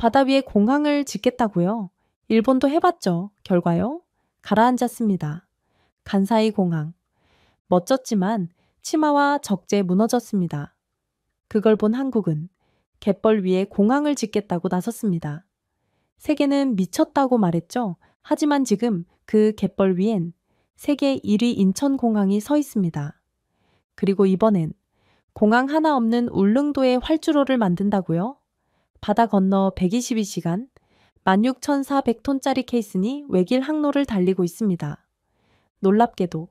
바다 위에 공항을 짓겠다고요? 일본도 해봤죠. 결과요? 가라앉았습니다. 간사이 공항. 멋졌지만 치마와 적재 무너졌습니다. 그걸 본 한국은 갯벌 위에 공항을 짓겠다고 나섰습니다. 세계는 미쳤다고 말했죠. 하지만 지금 그 갯벌 위엔 세계 1위 인천공항이 서 있습니다. 그리고 이번엔 공항 하나 없는 울릉도에 활주로를 만든다고요? 바다 건너 122시간, 16,400톤짜리 케이슨이 외길 항로를 달리고 있습니다. 놀랍게도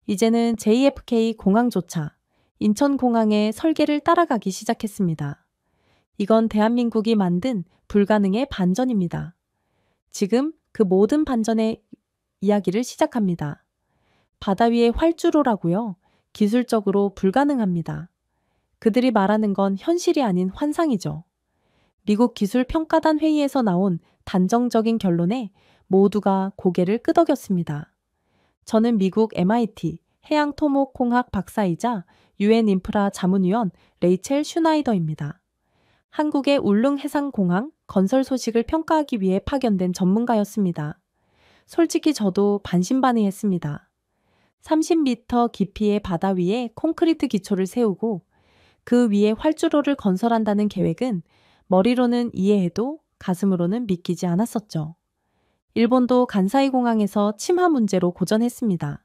이제는 JFK 공항조차 인천공항의 설계를 따라가기 시작했습니다. 이건 대한민국이 만든 불가능의 반전입니다. 지금 그 모든 반전의 이야기를 시작합니다. 바다 위의 활주로라고요? 기술적으로 불가능합니다. 그들이 말하는 건 현실이 아닌 환상이죠. 미국 기술평가단 회의에서 나온 단정적인 결론에 모두가 고개를 끄덕였습니다. 저는 미국 MIT 해양토목공학 박사이자 UN 인프라 자문위원 레이첼 슈나이더입니다. 한국의 울릉해상공항 건설 소식을 평가하기 위해 파견된 전문가였습니다. 솔직히 저도 반신반의했습니다. 30m 깊이의 바다 위에 콘크리트 기초를 세우고 그 위에 활주로를 건설한다는 계획은 머리로는 이해해도 가슴으로는 믿기지 않았었죠. 일본도 간사이 공항에서 침하 문제로 고전했습니다.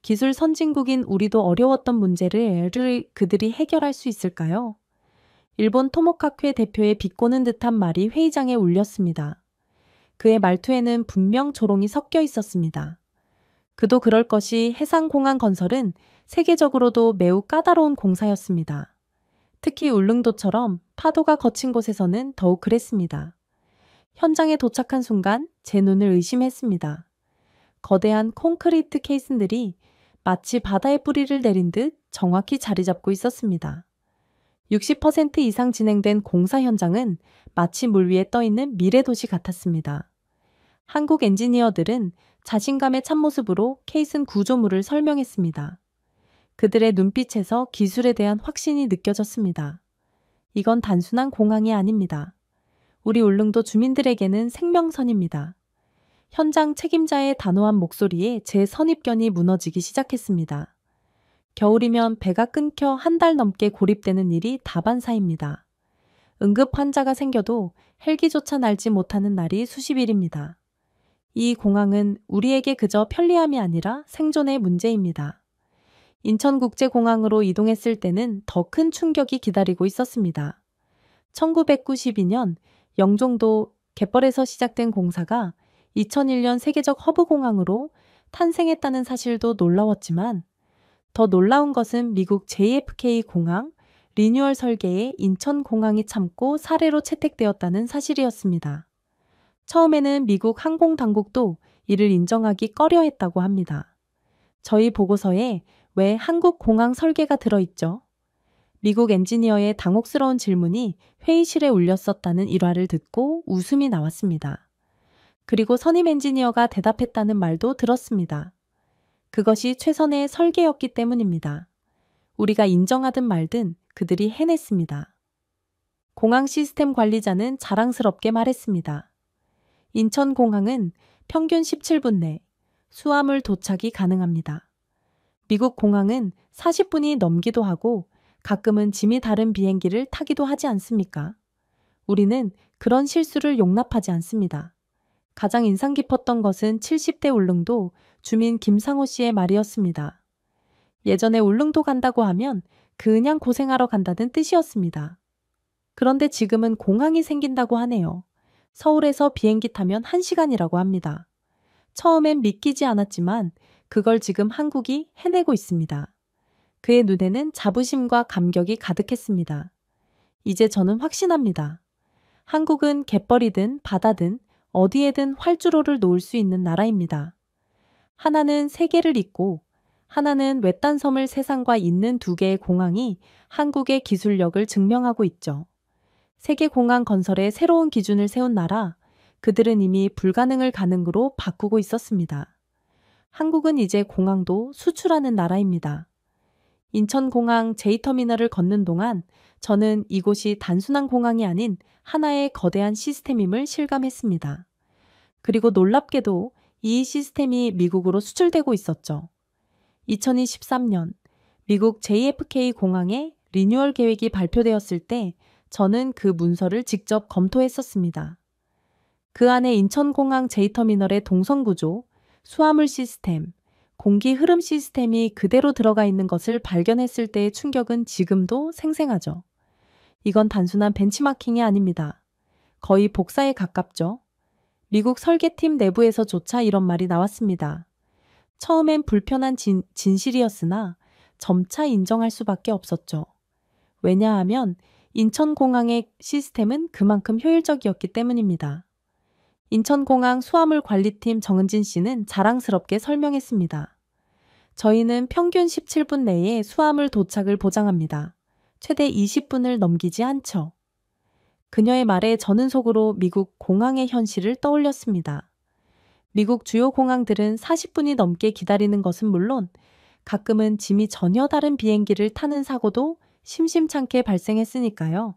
기술 선진국인 우리도 어려웠던 문제를 그들이 해결할 수 있을까요? 일본 토모카쿠의 대표의 비꼬는 듯한 말이 회의장에 울렸습니다. 그의 말투에는 분명 조롱이 섞여 있었습니다. 그도 그럴 것이 해상공항 건설은 세계적으로도 매우 까다로운 공사였습니다. 특히 울릉도처럼 파도가 거친 곳에서는 더욱 그랬습니다. 현장에 도착한 순간 제 눈을 의심했습니다. 거대한 콘크리트 케이슨들이 마치 바다에 뿌리를 내린 듯 정확히 자리 잡고 있었습니다. 60% 이상 진행된 공사 현장은 마치 물 위에 떠있는 미래도시 같았습니다. 한국 엔지니어들은 자신감의 참모습으로 케이슨 구조물을 설명했습니다. 그들의 눈빛에서 기술에 대한 확신이 느껴졌습니다. 이건 단순한 공항이 아닙니다. 우리 울릉도 주민들에게는 생명선입니다. 현장 책임자의 단호한 목소리에 제 선입견이 무너지기 시작했습니다. 겨울이면 배가 끊겨 한 달 넘게 고립되는 일이 다반사입니다. 응급 환자가 생겨도 헬기조차 날지 못하는 날이 수십일입니다. 이 공항은 우리에게 그저 편리함이 아니라 생존의 문제입니다. 인천국제공항으로 이동했을 때는 더 큰 충격이 기다리고 있었습니다. 1992년 영종도 갯벌에서 시작된 공사가 2001년 세계적 허브공항으로 탄생했다는 사실도 놀라웠지만 더 놀라운 것은 미국 JFK 공항 리뉴얼 설계에 인천공항이 참고 사례로 채택되었다는 사실이었습니다. 처음에는 미국 항공당국도 이를 인정하기 꺼려했다고 합니다. 저희 보고서에 왜 한국 공항 설계가 들어있죠? 미국 엔지니어의 당혹스러운 질문이 회의실에 울렸었다는 일화를 듣고 웃음이 나왔습니다. 그리고 선임 엔지니어가 대답했다는 말도 들었습니다. 그것이 최선의 설계였기 때문입니다. 우리가 인정하든 말든 그들이 해냈습니다. 공항 시스템 관리자는 자랑스럽게 말했습니다. 인천공항은 평균 17분 내 수화물 도착이 가능합니다. 미국 공항은 40분이 넘기도 하고 가끔은 짐이 다른 비행기를 타기도 하지 않습니까? 우리는 그런 실수를 용납하지 않습니다. 가장 인상 깊었던 것은 70대 울릉도 주민 김상호 씨의 말이었습니다. 예전에 울릉도 간다고 하면 그냥 고생하러 간다는 뜻이었습니다. 그런데 지금은 공항이 생긴다고 하네요. 서울에서 비행기 타면 1시간이라고 합니다. 처음엔 믿기지 않았지만 그걸 지금 한국이 해내고 있습니다. 그의 눈에는 자부심과 감격이 가득했습니다. 이제 저는 확신합니다. 한국은 갯벌이든 바다든 어디에든 활주로를 놓을 수 있는 나라입니다. 하나는 세계를 잇고 하나는 외딴 섬을 세상과 잇는 두 개의 공항이 한국의 기술력을 증명하고 있죠. 세계 공항 건설에 새로운 기준을 세운 나라, 그들은 이미 불가능을 가능으로 바꾸고 있었습니다. 한국은 이제 공항도 수출하는 나라입니다. 인천공항 J터미널을 걷는 동안 저는 이곳이 단순한 공항이 아닌 하나의 거대한 시스템임을 실감했습니다. 그리고 놀랍게도 이 시스템이 미국으로 수출되고 있었죠. 2023년 미국 JFK 공항의 리뉴얼 계획이 발표되었을 때 저는 그 문서를 직접 검토했었습니다. 그 안에 인천공항 J터미널의 동선구조, 수화물 시스템, 공기 흐름 시스템이 그대로 들어가 있는 것을 발견했을 때의 충격은 지금도 생생하죠. 이건 단순한 벤치마킹이 아닙니다. 거의 복사에 가깝죠. 미국 설계팀 내부에서조차 이런 말이 나왔습니다. 처음엔 불편한 진실이었으나 점차 인정할 수밖에 없었죠. 왜냐하면 인천공항의 시스템은 그만큼 효율적이었기 때문입니다. 인천공항 수화물 관리팀 정은진 씨는 자랑스럽게 설명했습니다. 저희는 평균 17분 내에 수화물 도착을 보장합니다. 최대 20분을 넘기지 않죠. 그녀의 말에 저는 속으로 미국 공항의 현실을 떠올렸습니다. 미국 주요 공항들은 40분이 넘게 기다리는 것은 물론 가끔은 짐이 전혀 다른 비행기를 타는 사고도 심심찮게 발생했으니까요.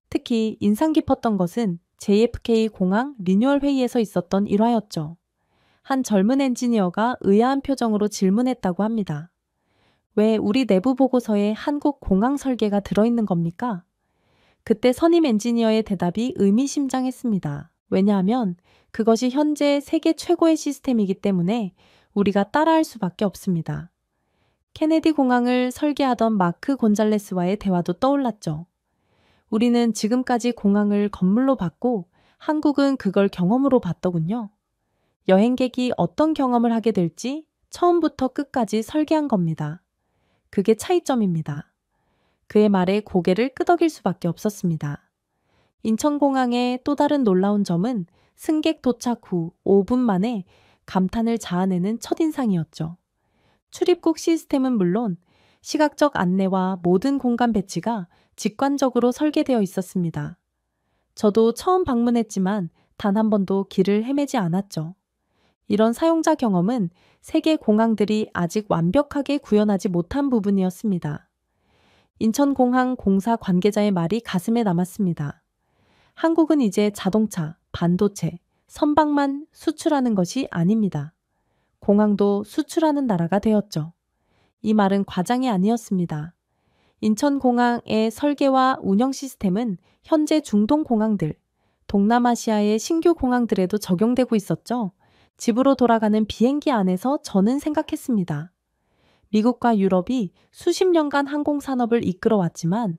특히 인상 깊었던 것은 JFK 공항 리뉴얼 회의에서 있었던 일화였죠. 한 젊은 엔지니어가 의아한 표정으로 질문했다고 합니다. 왜 우리 내부 보고서에 한국 공항 설계가 들어있는 겁니까? 그때 선임 엔지니어의 대답이 의미심장했습니다. 왜냐하면 그것이 현재 세계 최고의 시스템이기 때문에 우리가 따라할 수밖에 없습니다. 케네디 공항을 설계하던 마크 곤잘레스와의 대화도 떠올랐죠. 우리는 지금까지 공항을 건물로 봤고 한국은 그걸 경험으로 봤더군요. 여행객이 어떤 경험을 하게 될지 처음부터 끝까지 설계한 겁니다. 그게 차이점입니다. 그의 말에 고개를 끄덕일 수밖에 없었습니다. 인천공항의 또 다른 놀라운 점은 승객 도착 후 5분 만에 감탄을 자아내는 첫인상이었죠. 출입국 시스템은 물론 시각적 안내와 모든 공간 배치가 직관적으로 설계되어 있었습니다. 저도 처음 방문했지만 단 한 번도 길을 헤매지 않았죠. 이런 사용자 경험은 세계 공항들이 아직 완벽하게 구현하지 못한 부분이었습니다. 인천공항 공사 관계자의 말이 가슴에 남았습니다. 한국은 이제 자동차, 반도체, 선박만 수출하는 것이 아닙니다. 공항도 수출하는 나라가 되었죠. 이 말은 과장이 아니었습니다. 인천공항의 설계와 운영 시스템은 현재 중동 공항들, 동남아시아의 신규 공항들에도 적용되고 있었죠. 집으로 돌아가는 비행기 안에서 저는 생각했습니다. 미국과 유럽이 수십 년간 항공산업을 이끌어왔지만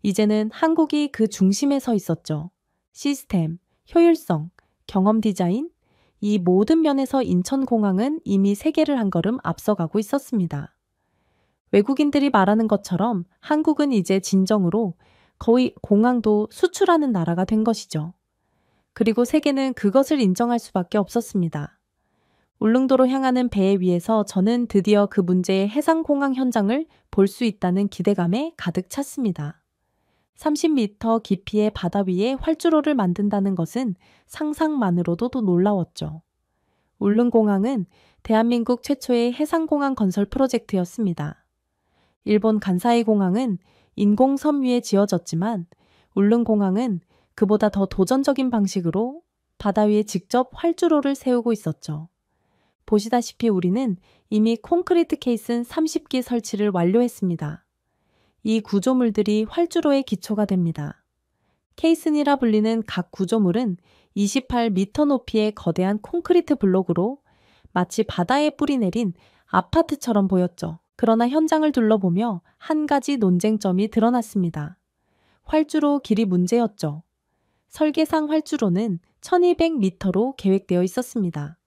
이제는 한국이 그 중심에 서 있었죠. 시스템, 효율성, 경험 디자인, 이 모든 면에서 인천공항은 이미 세계를 한 걸음 앞서가고 있었습니다. 외국인들이 말하는 것처럼 한국은 이제 진정으로 거의 공항도 수출하는 나라가 된 것이죠. 그리고 세계는 그것을 인정할 수밖에 없었습니다. 울릉도로 향하는 배 위에서 저는 드디어 그 문제의 해상공항 현장을 볼 수 있다는 기대감에 가득 찼습니다. 30m 깊이의 바다 위에 활주로를 만든다는 것은 상상만으로도 놀라웠죠. 울릉공항은 대한민국 최초의 해상공항 건설 프로젝트였습니다. 일본 간사이 공항은 인공섬 위에 지어졌지만 울릉공항은 그보다 더 도전적인 방식으로 바다 위에 직접 활주로를 세우고 있었죠. 보시다시피 우리는 이미 콘크리트 케이슨 30기 설치를 완료했습니다. 이 구조물들이 활주로의 기초가 됩니다. 케이슨이라 불리는 각 구조물은 28m 높이의 거대한 콘크리트 블록으로 마치 바다에 뿌리 내린 아파트처럼 보였죠. 그러나 현장을 둘러보며 한 가지 논쟁점이 드러났습니다. 활주로 길이 문제였죠. 설계상 활주로는 1200m로 계획되어 있었습니다.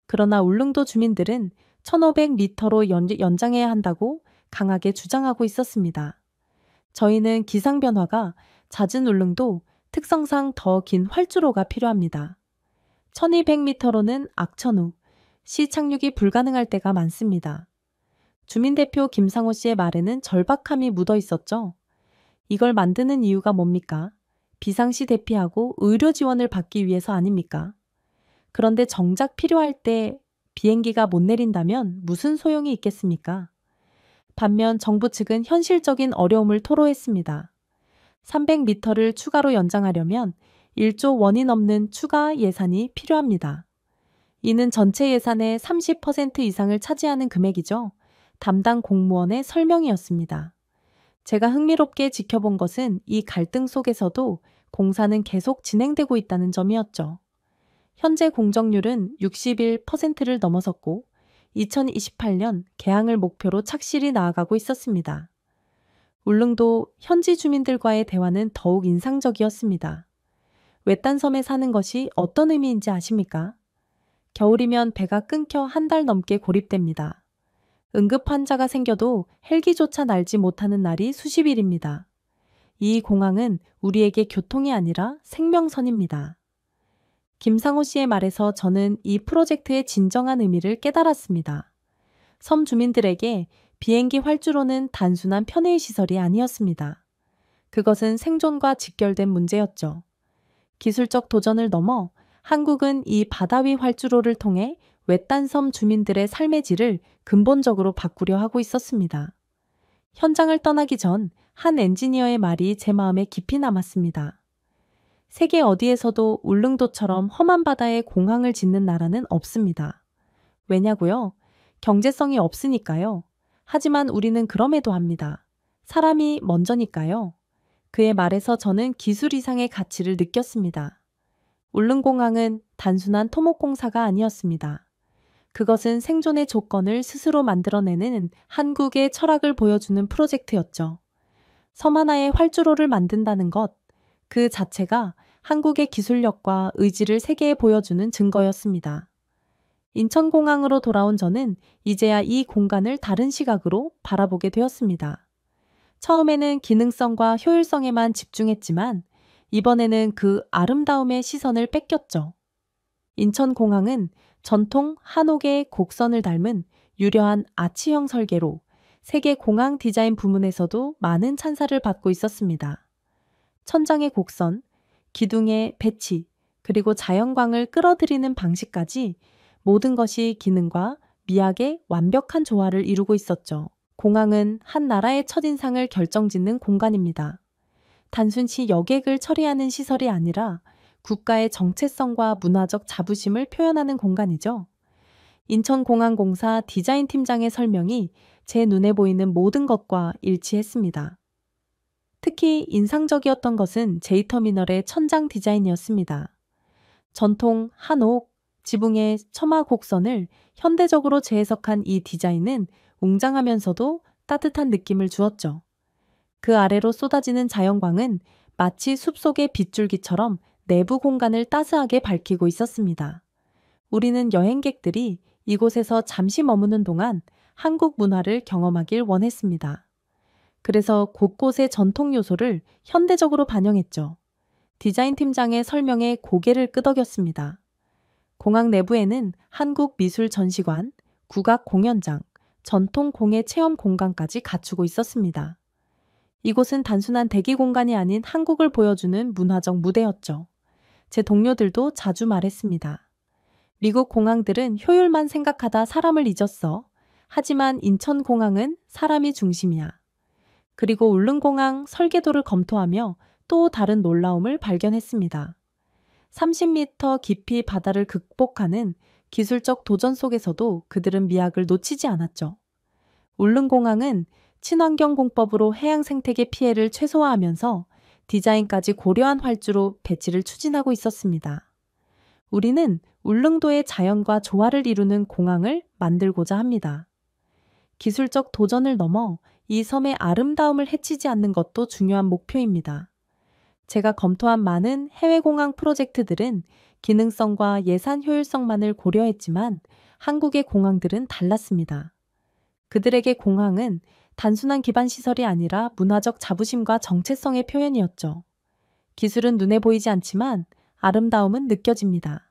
그러나 울릉도 주민들은 1500m로 연장해야 한다고 강하게 주장하고 있었습니다. 저희는 기상 변화가 잦은 울릉도 특성상 더 긴 활주로가 필요합니다. 1200m로는 악천후, 시 착륙이 불가능할 때가 많습니다. 주민대표 김상호 씨의 말에는 절박함이 묻어 있었죠. 이걸 만드는 이유가 뭡니까? 비상시 대피하고 의료 지원을 받기 위해서 아닙니까? 그런데 정작 필요할 때 비행기가 못 내린다면 무슨 소용이 있겠습니까? 반면 정부 측은 현실적인 어려움을 토로했습니다. 300m를 추가로 연장하려면 1조 원이 넘는 추가 예산이 필요합니다. 이는 전체 예산의 30% 이상을 차지하는 금액이죠. 담당 공무원의 설명이었습니다. 제가 흥미롭게 지켜본 것은 이 갈등 속에서도 공사는 계속 진행되고 있다는 점이었죠. 현재 공정률은 61%를 넘어섰고 2028년 개항을 목표로 착실히 나아가고 있었습니다. 울릉도 현지 주민들과의 대화는 더욱 인상적이었습니다. 외딴섬에 사는 것이 어떤 의미인지 아십니까? 겨울이면 배가 끊겨 한 달 넘게 고립됩니다. 응급 환자가 생겨도 헬기조차 날지 못하는 날이 수십 일입니다. 이 공항은 우리에게 교통이 아니라 생명선입니다. 김상호 씨의 말에서 저는 이 프로젝트의 진정한 의미를 깨달았습니다. 섬 주민들에게 비행기 활주로는 단순한 편의 시설이 아니었습니다. 그것은 생존과 직결된 문제였죠. 기술적 도전을 넘어 한국은 이 바다 위 활주로를 통해 외딴 섬 주민들의 삶의 질을 근본적으로 바꾸려 하고 있었습니다. 현장을 떠나기 전 한 엔지니어의 말이 제 마음에 깊이 남았습니다. 세계 어디에서도 울릉도처럼 험한 바다에 공항을 짓는 나라는 없습니다. 왜냐고요? 경제성이 없으니까요. 하지만 우리는 그럼에도 합니다. 사람이 먼저니까요. 그의 말에서 저는 기술 이상의 가치를 느꼈습니다. 울릉공항은 단순한 토목공사가 아니었습니다. 그것은 생존의 조건을 스스로 만들어내는 한국의 철학을 보여주는 프로젝트였죠. 섬 하나의 활주로를 만든다는 것, 그 자체가 한국의 기술력과 의지를 세계에 보여주는 증거였습니다. 인천공항으로 돌아온 저는 이제야 이 공간을 다른 시각으로 바라보게 되었습니다. 처음에는 기능성과 효율성에만 집중했지만 이번에는 그 아름다움의 시선을 뺏겼죠. 인천공항은 전통 한옥의 곡선을 닮은 유려한 아치형 설계로 세계 공항 디자인 부문에서도 많은 찬사를 받고 있었습니다. 천장의 곡선, 기둥의 배치, 그리고 자연광을 끌어들이는 방식까지 모든 것이 기능과 미학의 완벽한 조화를 이루고 있었죠. 공항은 한 나라의 첫인상을 결정짓는 공간입니다. 단순히 여객을 처리하는 시설이 아니라 국가의 정체성과 문화적 자부심을 표현하는 공간이죠. 인천공항공사 디자인팀장의 설명이 제 눈에 보이는 모든 것과 일치했습니다. 특히 인상적이었던 것은 J터미널의 천장 디자인이었습니다. 전통 한옥, 지붕의 처마 곡선을 현대적으로 재해석한 이 디자인은 웅장하면서도 따뜻한 느낌을 주었죠. 그 아래로 쏟아지는 자연광은 마치 숲속의 빗줄기처럼 내부 공간을 따스하게 밝히고 있었습니다. 우리는 여행객들이 이곳에서 잠시 머무는 동안 한국 문화를 경험하길 원했습니다. 그래서 곳곳의 전통 요소를 현대적으로 반영했죠. 디자인팀장의 설명에 고개를 끄덕였습니다. 공항 내부에는 한국 미술 전시관, 국악 공연장, 전통 공예 체험 공간까지 갖추고 있었습니다. 이곳은 단순한 대기 공간이 아닌 한국을 보여주는 문화적 무대였죠. 제 동료들도 자주 말했습니다. 미국 공항들은 효율만 생각하다 사람을 잊었어. 하지만 인천공항은 사람이 중심이야. 그리고 울릉공항 설계도를 검토하며 또 다른 놀라움을 발견했습니다. 30m 깊이 바다를 극복하는 기술적 도전 속에서도 그들은 미학을 놓치지 않았죠. 울릉공항은 친환경 공법으로 해양 생태계 피해를 최소화하면서 디자인까지 고려한 활주로 배치를 추진하고 있었습니다. 우리는 울릉도의 자연과 조화를 이루는 공항을 만들고자 합니다. 기술적 도전을 넘어 이 섬의 아름다움을 해치지 않는 것도 중요한 목표입니다. 제가 검토한 많은 해외 공항 프로젝트들은 기능성과 예산 효율성만을 고려했지만 한국의 공항들은 달랐습니다. 그들에게 공항은 단순한 기반 시설이 아니라 문화적 자부심과 정체성의 표현이었죠. 기술은 눈에 보이지 않지만 아름다움은 느껴집니다.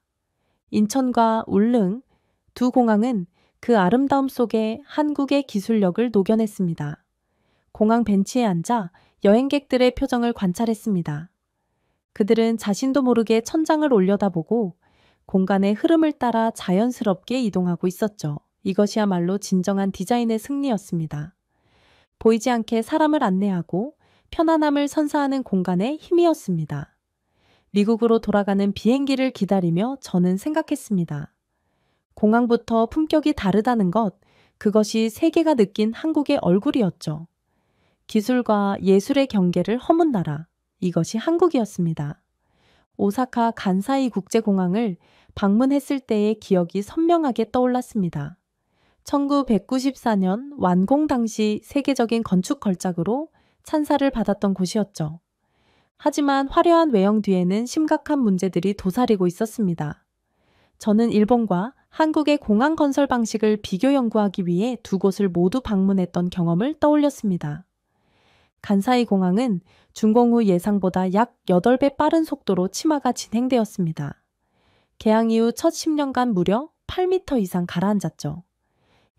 인천과 울릉 두 공항은 그 아름다움 속에 한국의 기술력을 녹여냈습니다. 공항 벤치에 앉아 여행객들의 표정을 관찰했습니다. 그들은 자신도 모르게 천장을 올려다보고 공간의 흐름을 따라 자연스럽게 이동하고 있었죠. 이것이야말로 진정한 디자인의 승리였습니다. 보이지 않게 사람을 안내하고 편안함을 선사하는 공간의 힘이었습니다. 미국으로 돌아가는 비행기를 기다리며 저는 생각했습니다. 공항부터 품격이 다르다는 것, 그것이 세계가 느낀 한국의 얼굴이었죠. 기술과 예술의 경계를 허문 나라, 이것이 한국이었습니다. 오사카 간사이 국제공항을 방문했을 때의 기억이 선명하게 떠올랐습니다. 1994년 완공 당시 세계적인 건축 걸작으로 찬사를 받았던 곳이었죠. 하지만 화려한 외형 뒤에는 심각한 문제들이 도사리고 있었습니다. 저는 일본과 한국의 공항 건설 방식을 비교 연구하기 위해 두 곳을 모두 방문했던 경험을 떠올렸습니다. 간사이 공항은 준공 후 예상보다 약 8배 빠른 속도로 침하가 진행되었습니다. 개항 이후 첫 10년간 무려 8m 이상 가라앉았죠.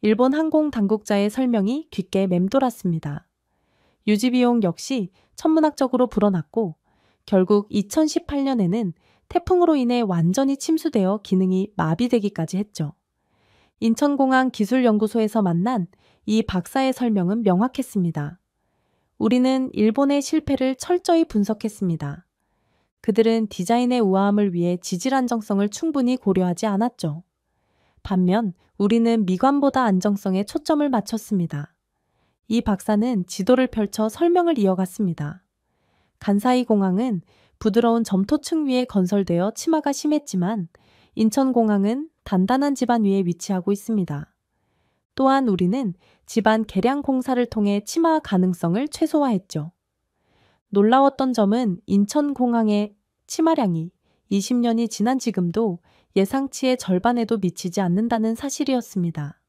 일본 항공 당국자의 설명이 귓게 맴돌았습니다. 유지 비용 역시 천문학적으로 불어났고 결국 2018년에는 태풍으로 인해 완전히 침수되어 기능이 마비되기까지 했죠. 인천공항 기술연구소에서 만난 이 박사의 설명은 명확했습니다. 우리는 일본의 실패를 철저히 분석했습니다. 그들은 디자인의 우아함을 위해 지질 안정성을 충분히 고려하지 않았죠. 반면 우리는 미관보다 안정성에 초점을 맞췄습니다. 이 박사는 지도를 펼쳐 설명을 이어갔습니다. 간사이 공항은 부드러운 점토층 위에 건설되어 침하가 심했지만 인천공항은 단단한 지반 위에 위치하고 있습니다. 또한 우리는 지반 개량 공사를 통해 침하 가능성을 최소화했죠. 놀라웠던 점은 인천공항의 침하량이 20년이 지난 지금도 예상치의 절반에도 미치지 않는다는 사실이었습니다.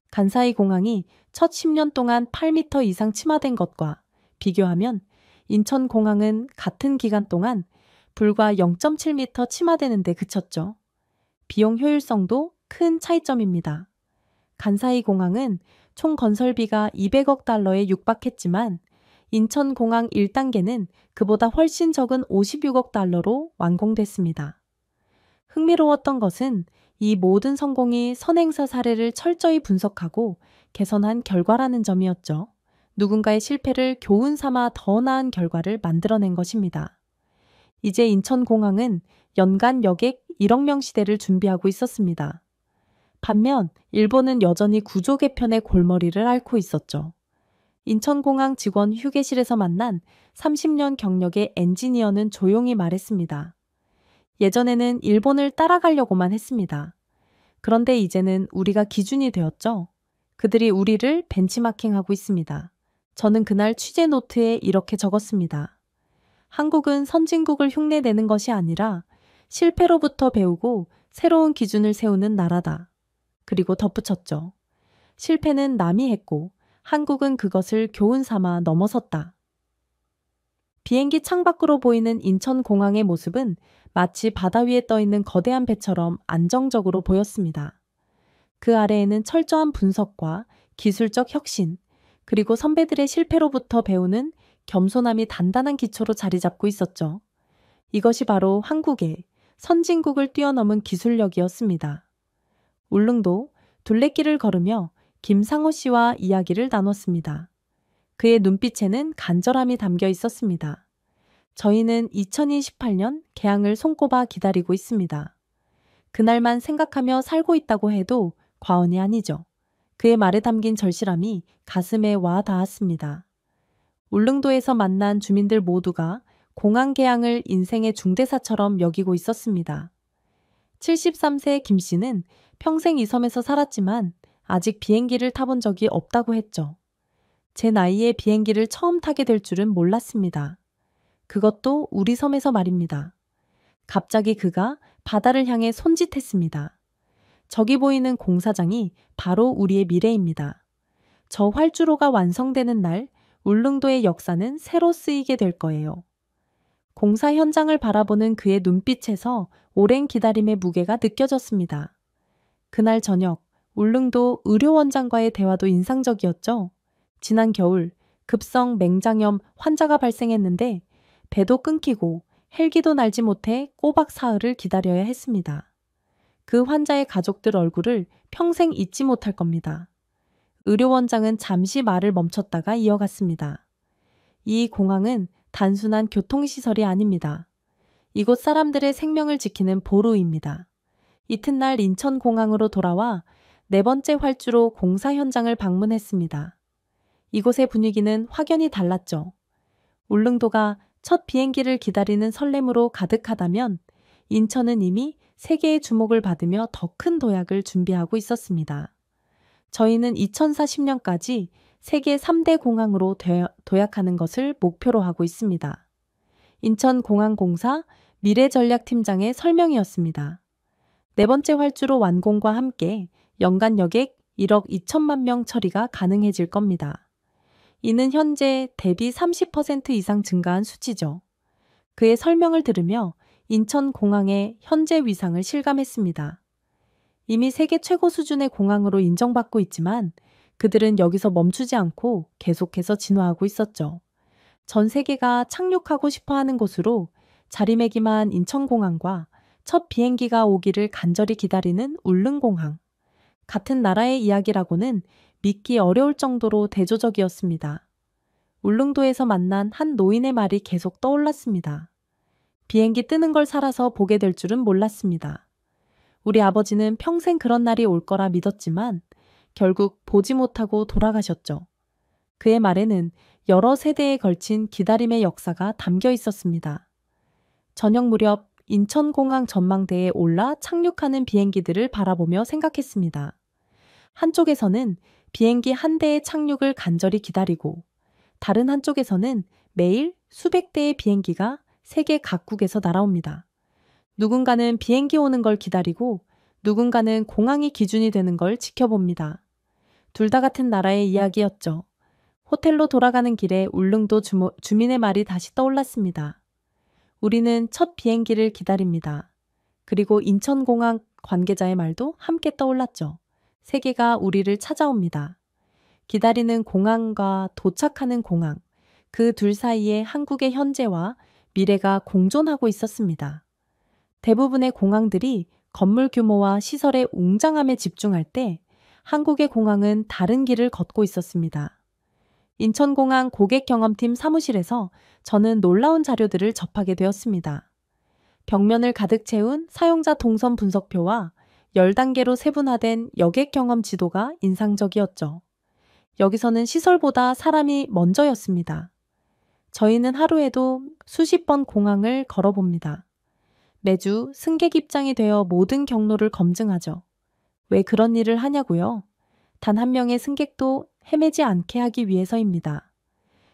간사이 공항이 첫 10년 동안 8m 이상 침하된 것과 비교하면 인천공항은 같은 기간 동안 불과 0.7m 침하되는 데 그쳤죠. 비용 효율성도 큰 차이점입니다. 간사이 공항은 총 건설비가 200억 달러에 육박했지만 인천공항 1단계는 그보다 훨씬 적은 56억 달러로 완공됐습니다. 흥미로웠던 것은 이 모든 성공이 선행사 사례를 철저히 분석하고 개선한 결과라는 점이었죠. 누군가의 실패를 교훈 삼아 더 나은 결과를 만들어낸 것입니다. 이제 인천공항은 연간 여객 1억 명 시대를 준비하고 있었습니다. 반면 일본은 여전히 구조 개편의 골머리를 앓고 있었죠. 인천공항 직원 휴게실에서 만난 30년 경력의 엔지니어는 조용히 말했습니다. 예전에는 일본을 따라가려고만 했습니다. 그런데 이제는 우리가 기준이 되었죠. 그들이 우리를 벤치마킹하고 있습니다. 저는 그날 취재 노트에 이렇게 적었습니다. 한국은 선진국을 흉내내는 것이 아니라 실패로부터 배우고 새로운 기준을 세우는 나라다. 그리고 덧붙였죠. 실패는 남이 했고 한국은 그것을 교훈 삼아 넘어섰다. 비행기 창밖으로 보이는 인천공항의 모습은 마치 바다 위에 떠있는 거대한 배처럼 안정적으로 보였습니다. 그 아래에는 철저한 분석과 기술적 혁신, 그리고 선배들의 실패로부터 배우는 겸손함이 단단한 기초로 자리 잡고 있었죠. 이것이 바로 한국의 선진국을 뛰어넘은 기술력이었습니다. 울릉도 둘레길을 걸으며 김상호 씨와 이야기를 나눴습니다. 그의 눈빛에는 간절함이 담겨 있었습니다. 저희는 2028년 개항을 손꼽아 기다리고 있습니다. 그날만 생각하며 살고 있다고 해도 과언이 아니죠. 그의 말에 담긴 절실함이 가슴에 와 닿았습니다. 울릉도에서 만난 주민들 모두가 공항 개항을 인생의 중대사처럼 여기고 있었습니다. 73세 김 씨는 평생 이 섬에서 살았지만 아직 비행기를 타본 적이 없다고 했죠. 제 나이에 비행기를 처음 타게 될 줄은 몰랐습니다. 그것도 우리 섬에서 말입니다. 갑자기 그가 바다를 향해 손짓했습니다. 저기 보이는 공사장이 바로 우리의 미래입니다. 저 활주로가 완성되는 날 울릉도의 역사는 새로 쓰이게 될 거예요. 공사 현장을 바라보는 그의 눈빛에서 오랜 기다림의 무게가 느껴졌습니다. 그날 저녁 울릉도 의료원장과의 대화도 인상적이었죠. 지난 겨울 급성 맹장염 환자가 발생했는데 배도 끊기고 헬기도 날지 못해 꼬박 사흘을 기다려야 했습니다. 그 환자의 가족들 얼굴을 평생 잊지 못할 겁니다. 의료원장은 잠시 말을 멈췄다가 이어갔습니다. 이 공항은 단순한 교통시설이 아닙니다. 이곳 사람들의 생명을 지키는 보루입니다. 이튿날 인천공항으로 돌아와 네 번째 활주로 공사 현장을 방문했습니다. 이곳의 분위기는 확연히 달랐죠. 울릉도가 첫 비행기를 기다리는 설렘으로 가득하다면 인천은 이미 세계의 주목을 받으며 더 큰 도약을 준비하고 있었습니다. 저희는 2040년까지 세계 3대 공항으로 도약하는 것을 목표로 하고 있습니다. 인천공항공사 미래전략팀장의 설명이었습니다. 네 번째 활주로 완공과 함께 연간 여객 1억 2천만 명 처리가 가능해질 겁니다. 이는 현재 대비 30% 이상 증가한 수치죠. 그의 설명을 들으며 인천공항의 현재 위상을 실감했습니다. 이미 세계 최고 수준의 공항으로 인정받고 있지만 그들은 여기서 멈추지 않고 계속해서 진화하고 있었죠. 전 세계가 착륙하고 싶어 하는 곳으로 자리매김한 인천공항과 첫 비행기가 오기를 간절히 기다리는 울릉공항. 같은 나라의 이야기라고는 믿기 어려울 정도로 대조적이었습니다. 울릉도에서 만난 한 노인의 말이 계속 떠올랐습니다. 비행기 뜨는 걸 살아서 보게 될 줄은 몰랐습니다. 우리 아버지는 평생 그런 날이 올 거라 믿었지만 결국 보지 못하고 돌아가셨죠. 그의 말에는 여러 세대에 걸친 기다림의 역사가 담겨 있었습니다. 저녁 무렵 인천공항 전망대에 올라 착륙하는 비행기들을 바라보며 생각했습니다. 한쪽에서는 비행기 한 대의 착륙을 간절히 기다리고 다른 한쪽에서는 매일 수백 대의 비행기가 세계 각국에서 날아옵니다. 누군가는 비행기 오는 걸 기다리고 누군가는 공항이 기준이 되는 걸 지켜봅니다. 둘 다 같은 나라의 이야기였죠. 호텔로 돌아가는 길에 울릉도 주민의 말이 다시 떠올랐습니다. 우리는 첫 비행기를 기다립니다. 그리고 인천공항 관계자의 말도 함께 떠올랐죠. 세계가 우리를 찾아옵니다. 기다리는 공항과 도착하는 공항, 그 둘 사이에 한국의 현재와 미래가 공존하고 있었습니다. 대부분의 공항들이 건물 규모와 시설의 웅장함에 집중할 때 한국의 공항은 다른 길을 걷고 있었습니다. 인천공항 고객경험팀 사무실에서 저는 놀라운 자료들을 접하게 되었습니다. 벽면을 가득 채운 사용자 동선 분석표와 10단계로 세분화된 여객 경험 지도가 인상적이었죠. 여기서는 시설보다 사람이 먼저였습니다. 저희는 하루에도 수십 번 공항을 걸어봅니다. 매주 승객 입장이 되어 모든 경로를 검증하죠. 왜 그런 일을 하냐고요? 단 한 명의 승객도 헤매지 않게 하기 위해서입니다.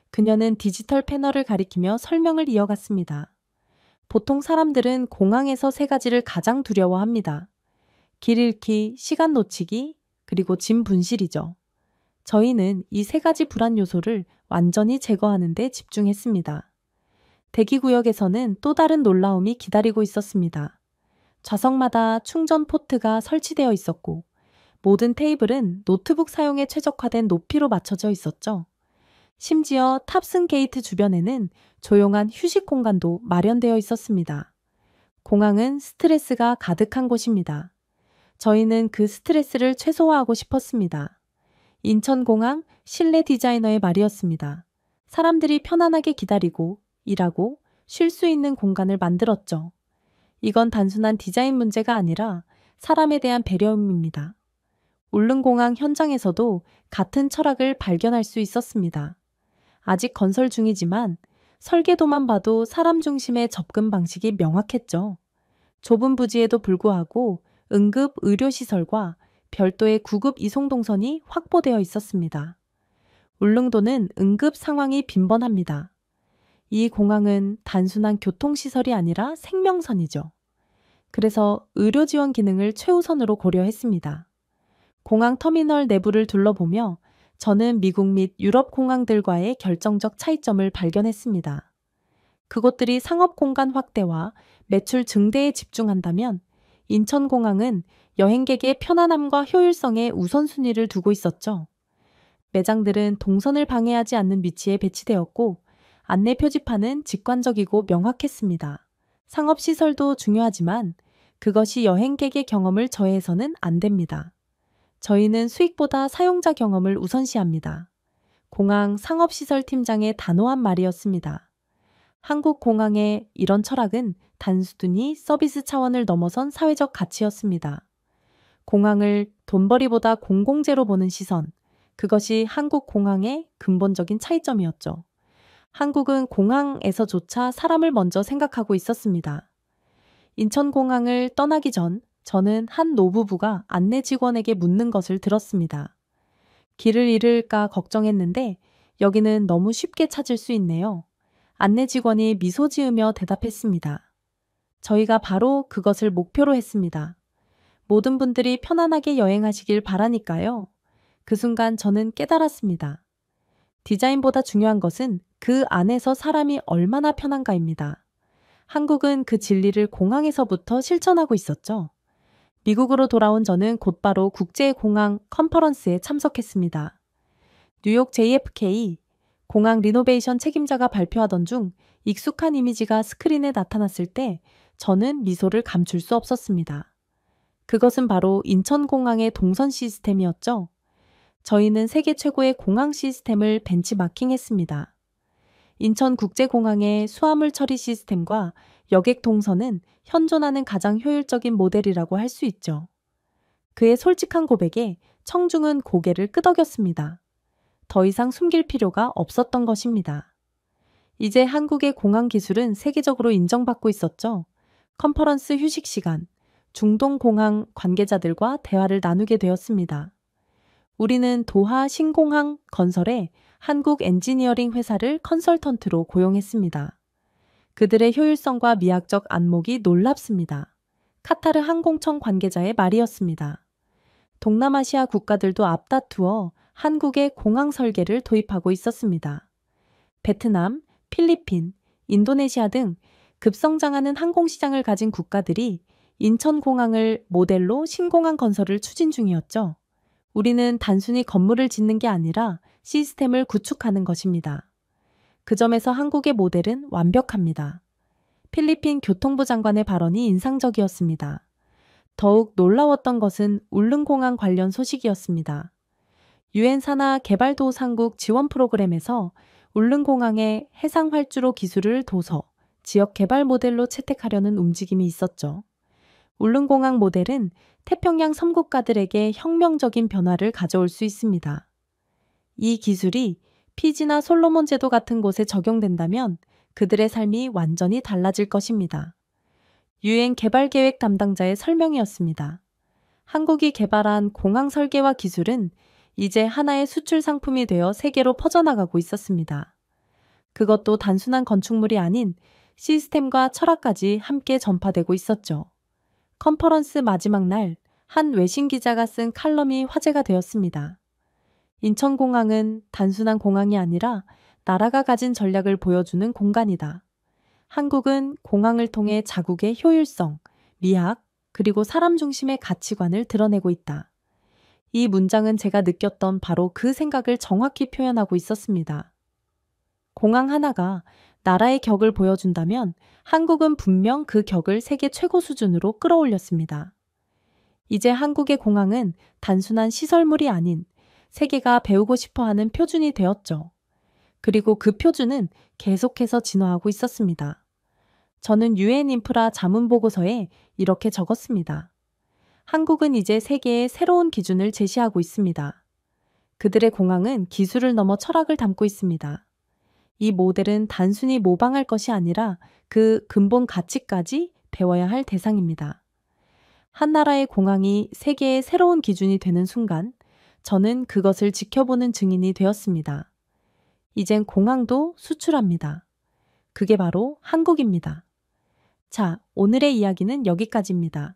그녀는 디지털 패널을 가리키며 설명을 이어갔습니다. 보통 사람들은 공항에서 세 가지를 가장 두려워합니다. 길 잃기, 시간 놓치기, 그리고 짐 분실이죠. 저희는 이 세 가지 불안 요소를 완전히 제거하는 데 집중했습니다. 대기구역에서는 또 다른 놀라움이 기다리고 있었습니다. 좌석마다 충전 포트가 설치되어 있었고 모든 테이블은 노트북 사용에 최적화된 높이로 맞춰져 있었죠. 심지어 탑승 게이트 주변에는 조용한 휴식 공간도 마련되어 있었습니다. 공항은 스트레스가 가득한 곳입니다. 저희는 그 스트레스를 최소화하고 싶었습니다. 인천공항 실내 디자이너의 말이었습니다. 사람들이 편안하게 기다리고 일하고 쉴 수 있는 공간을 만들었죠. 이건 단순한 디자인 문제가 아니라 사람에 대한 배려입니다. 울릉공항 현장에서도 같은 철학을 발견할 수 있었습니다. 아직 건설 중이지만 설계도만 봐도 사람 중심의 접근 방식이 명확했죠. 좁은 부지에도 불구하고 응급 의료시설과 별도의 구급 이송 동선이 확보되어 있었습니다. 울릉도는 응급 상황이 빈번합니다. 이 공항은 단순한 교통시설이 아니라 생명선이죠. 그래서 의료 지원 기능을 최우선으로 고려했습니다. 공항 터미널 내부를 둘러보며 저는 미국 및 유럽 공항들과의 결정적 차이점을 발견했습니다. 그곳들이 상업 공간 확대와 매출 증대에 집중한다면 인천공항은 여행객의 편안함과 효율성에 우선순위를 두고 있었죠. 매장들은 동선을 방해하지 않는 위치에 배치되었고 안내 표지판은 직관적이고 명확했습니다. 상업시설도 중요하지만 그것이 여행객의 경험을 저해해서는 안 됩니다. 저희는 수익보다 사용자 경험을 우선시합니다. 공항 상업시설팀장의 단호한 말이었습니다. 한국 공항의 이런 철학은 단순히 서비스 차원을 넘어선 사회적 가치였습니다. 공항을 돈벌이보다 공공재로 보는 시선, 그것이 한국 공항의 근본적인 차이점이었죠. 한국은 공항에서조차 사람을 먼저 생각하고 있었습니다. 인천공항을 떠나기 전 저는 한 노부부가 안내 직원에게 묻는 것을 들었습니다. 길을 잃을까 걱정했는데 여기는 너무 쉽게 찾을 수 있네요. 안내 직원이 미소 지으며 대답했습니다. 저희가 바로 그것을 목표로 했습니다. 모든 분들이 편안하게 여행하시길 바라니까요. 그 순간 저는 깨달았습니다. 디자인보다 중요한 것은 그 안에서 사람이 얼마나 편한가입니다. 한국은 그 진리를 공항에서부터 실천하고 있었죠. 미국으로 돌아온 저는 곧바로 국제공항 컨퍼런스에 참석했습니다. 뉴욕 JFK 공항 리노베이션 책임자가 발표하던 중 익숙한 이미지가 스크린에 나타났을 때 저는 미소를 감출 수 없었습니다. 그것은 바로 인천공항의 동선 시스템이었죠. 저희는 세계 최고의 공항 시스템을 벤치마킹했습니다. 인천국제공항의 수화물 처리 시스템과 여객 동선은 현존하는 가장 효율적인 모델이라고 할 수 있죠. 그의 솔직한 고백에 청중은 고개를 끄덕였습니다. 더 이상 숨길 필요가 없었던 것입니다. 이제 한국의 공항 기술은 세계적으로 인정받고 있었죠. 컨퍼런스 휴식 시간, 중동 공항 관계자들과 대화를 나누게 되었습니다. 우리는 도하 신공항 건설에 한국 엔지니어링 회사를 컨설턴트로 고용했습니다. 그들의 효율성과 미학적 안목이 놀랍습니다. 카타르 항공청 관계자의 말이었습니다. 동남아시아 국가들도 앞다투어 한국의 공항 설계를 도입하고 있었습니다. 베트남, 필리핀, 인도네시아 등 급성장하는 항공시장을 가진 국가들이 인천공항을 모델로 신공항 건설을 추진 중이었죠. 우리는 단순히 건물을 짓는 게 아니라 시스템을 구축하는 것입니다. 그 점에서 한국의 모델은 완벽합니다. 필리핀 교통부 장관의 발언이 인상적이었습니다. 더욱 놀라웠던 것은 울릉공항 관련 소식이었습니다. 유엔 산하 개발도상국 지원 프로그램에서 울릉공항의 해상활주로 기술을 도서, 지역 개발 모델로 채택하려는 움직임이 있었죠. 울릉공항 모델은 태평양 섬국가들에게 혁명적인 변화를 가져올 수 있습니다. 이 기술이 피지나 솔로몬 제도 같은 곳에 적용된다면 그들의 삶이 완전히 달라질 것입니다. 유엔 개발계획 담당자의 설명이었습니다. 한국이 개발한 공항 설계와 기술은 이제 하나의 수출 상품이 되어 세계로 퍼져나가고 있었습니다. 그것도 단순한 건축물이 아닌 시스템과 철학까지 함께 전파되고 있었죠. 컨퍼런스 마지막 날, 한 외신 기자가 쓴 칼럼이 화제가 되었습니다. 인천공항은 단순한 공항이 아니라 나라가 가진 전략을 보여주는 공간이다. 한국은 공항을 통해 자국의 효율성, 미학, 그리고 사람 중심의 가치관을 드러내고 있다. 이 문장은 제가 느꼈던 바로 그 생각을 정확히 표현하고 있었습니다. 공항 하나가 나라의 격을 보여준다면 한국은 분명 그 격을 세계 최고 수준으로 끌어올렸습니다. 이제 한국의 공항은 단순한 시설물이 아닌 세계가 배우고 싶어하는 표준이 되었죠. 그리고 그 표준은 계속해서 진화하고 있었습니다. 저는 유엔 인프라 자문 보고서에 이렇게 적었습니다. 한국은 이제 세계의 새로운 기준을 제시하고 있습니다. 그들의 공항은 기술을 넘어 철학을 담고 있습니다. 이 모델은 단순히 모방할 것이 아니라 그 근본 가치까지 배워야 할 대상입니다. 한 나라의 공항이 세계의 새로운 기준이 되는 순간 저는 그것을 지켜보는 증인이 되었습니다. 이젠 공항도 수출합니다. 그게 바로 한국입니다. 자, 오늘의 이야기는 여기까지입니다.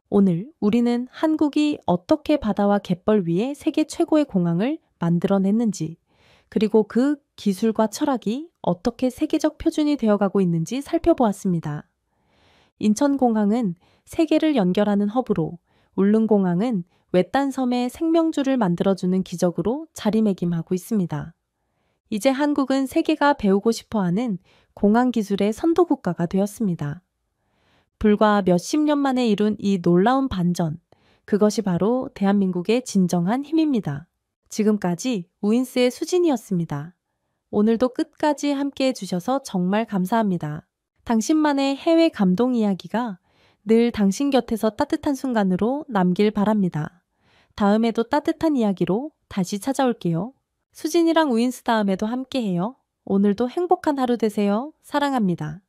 오늘 우리는 한국이 어떻게 바다와 갯벌 위에 세계 최고의 공항을 만들어냈는지, 그리고 그 기술과 철학이 어떻게 세계적 표준이 되어가고 있는지 살펴보았습니다. 인천공항은 세계를 연결하는 허브로, 울릉공항은 외딴 섬의 생명줄을 만들어주는 기적으로 자리매김하고 있습니다. 이제 한국은 세계가 배우고 싶어하는 공항 기술의 선도국가가 되었습니다. 불과 몇십 년 만에 이룬 이 놀라운 반전, 그것이 바로 대한민국의 진정한 힘입니다. 지금까지 우인스의 수진이었습니다. 오늘도 끝까지 함께 해주셔서 정말 감사합니다. 당신만의 해외 감동 이야기가 늘 당신 곁에서 따뜻한 순간으로 남길 바랍니다. 다음에도 따뜻한 이야기로 다시 찾아올게요. 수진이랑 우인스 다음에도 함께해요. 오늘도 행복한 하루 되세요. 사랑합니다.